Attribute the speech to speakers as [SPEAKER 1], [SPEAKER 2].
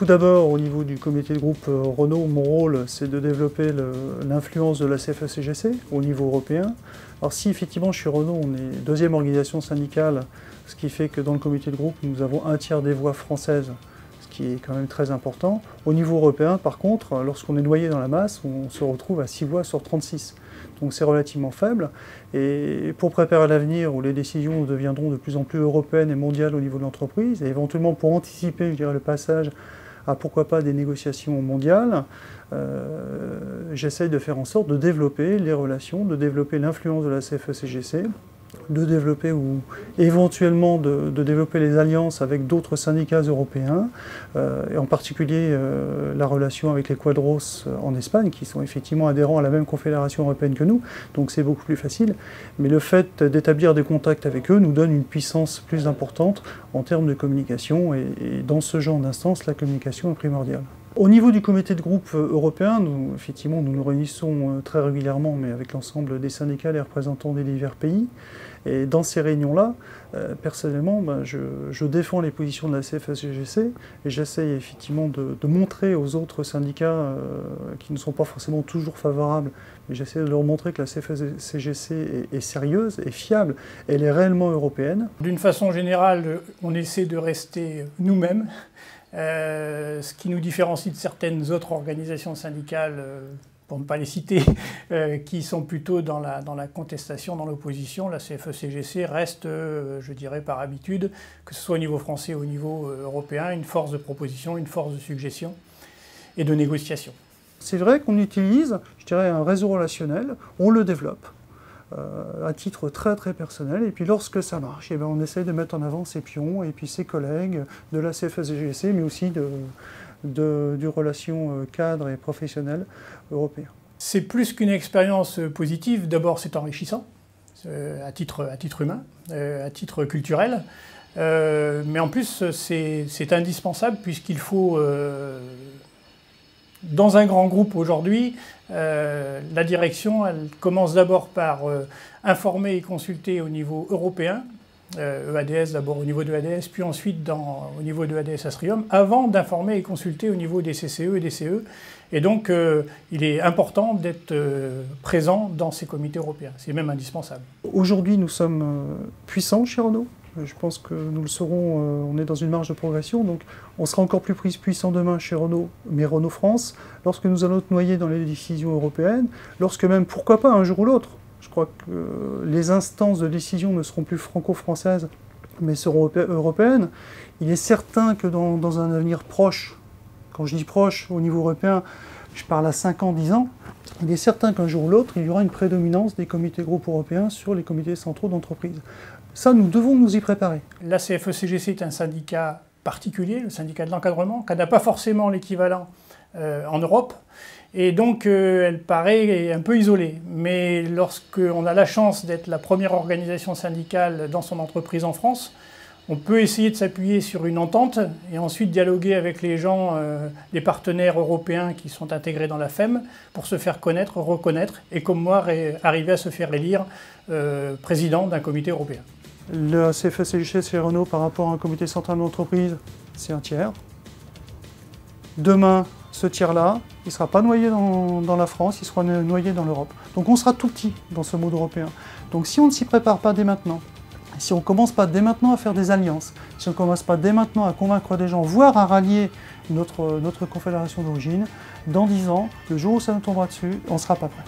[SPEAKER 1] Tout d'abord, au niveau du comité de groupe Renault, mon rôle, c'est de développer l'influence de la CFE-CGC au niveau européen. Alors si effectivement je suis Renault, on est deuxième organisation syndicale, ce qui fait que dans le comité de groupe, nous avons un tiers des voix françaises, ce qui est quand même très important. Au niveau européen, par contre, lorsqu'on est noyé dans la masse, on se retrouve à 6 voix sur 36. Donc c'est relativement faible. Et pour préparer l'avenir où les décisions deviendront de plus en plus européennes et mondiales au niveau de l'entreprise, et éventuellement pour anticiper, je dirais, le passage à pourquoi pas des négociations mondiales, j'essaye de faire en sorte de développer les relations, de développer l'influence de la CFE-CGC, de développer ou éventuellement de développer les alliances avec d'autres syndicats européens, et en particulier la relation avec les Quadros en Espagne, qui sont effectivement adhérents à la même confédération européenne que nous, donc c'est beaucoup plus facile. Mais le fait d'établir des contacts avec eux nous donne une puissance plus importante en termes de communication, et dans ce genre d'instance, la communication est primordiale. Au niveau du comité de groupe européen, effectivement, nous nous réunissons très régulièrement, mais avec l'ensemble des syndicats et représentants des divers pays. Et dans ces réunions-là, personnellement, je défends les positions de la CFE-CGC et j'essaye effectivement de montrer aux autres syndicats qui ne sont pas forcément toujours favorables, mais j'essaie de leur montrer que la CFE-CGC est sérieuse, est fiable, elle est réellement européenne.
[SPEAKER 2] D'une façon générale, on essaie de rester nous-mêmes. Ce qui nous différencie de certaines autres organisations syndicales, pour ne pas les citer, qui sont plutôt dans la contestation, dans l'opposition. La CFE-CGC reste, je dirais par habitude, que ce soit au niveau français ou au niveau européen, une force de proposition, une force de suggestion et de négociation.
[SPEAKER 1] C'est vrai qu'on utilise, je dirais, un réseau relationnel, on le développe à titre très très personnel, et puis lorsque ça marche, eh bien, on essaye de mettre en avant ses pions et puis ses collègues de la CFE-CGC, mais aussi du relation cadre et professionnel européen.
[SPEAKER 2] C'est plus qu'une expérience positive. D'abord, c'est enrichissant à titre humain, à titre culturel, mais en plus c'est indispensable puisqu'il faut dans un grand groupe aujourd'hui, la direction, elle commence d'abord par informer et consulter au niveau européen, EADS d'abord au niveau de EADS, puis ensuite au niveau de EADS Astrium, avant d'informer et consulter au niveau des CCE et des CE. Et donc, il est important d'être présent dans ces comités européens. C'est même indispensable.
[SPEAKER 1] Aujourd'hui, nous sommes puissants chez Renault. Je pense que nous le serons, on est dans une marge de progression, donc on sera encore plus puissant demain chez Renault, mais Renault France, lorsque nous allons être noyés dans les décisions européennes, lorsque même, pourquoi pas, un jour ou l'autre, je crois que les instances de décision ne seront plus franco-françaises, mais seront européennes. Il est certain que dans un avenir proche, quand je dis proche au niveau européen, je parle à 5 ans, 10 ans, il est certain qu'un jour ou l'autre, il y aura une prédominance des comités groupes européens sur les comités centraux d'entreprise. Ça, nous devons nous y préparer.
[SPEAKER 2] La CFE-CGC est un syndicat particulier, le syndicat de l'encadrement, qui n'a pas forcément l'équivalent en Europe. Et donc, elle paraît un peu isolée. Mais lorsqu'on a la chance d'être la première organisation syndicale dans son entreprise en France, on peut essayer de s'appuyer sur une entente et ensuite dialoguer avec les gens, les partenaires européens qui sont intégrés dans la FEM pour se faire connaître, reconnaître et comme moi, arriver à se faire élire président d'un comité européen.
[SPEAKER 1] La CFE-CGC chez Renault par rapport à un comité central d'entreprise, c'est un tiers. Demain, ce tiers-là, il ne sera pas noyé dans la France, il sera noyé dans l'Europe. Donc on sera tout petit dans ce mode européen. Donc si on ne s'y prépare pas dès maintenant, si on ne commence pas dès maintenant à faire des alliances, si on ne commence pas dès maintenant à convaincre des gens, voire à rallier notre confédération d'origine, dans 10 ans, le jour où ça nous tombera dessus, on ne sera pas prêt.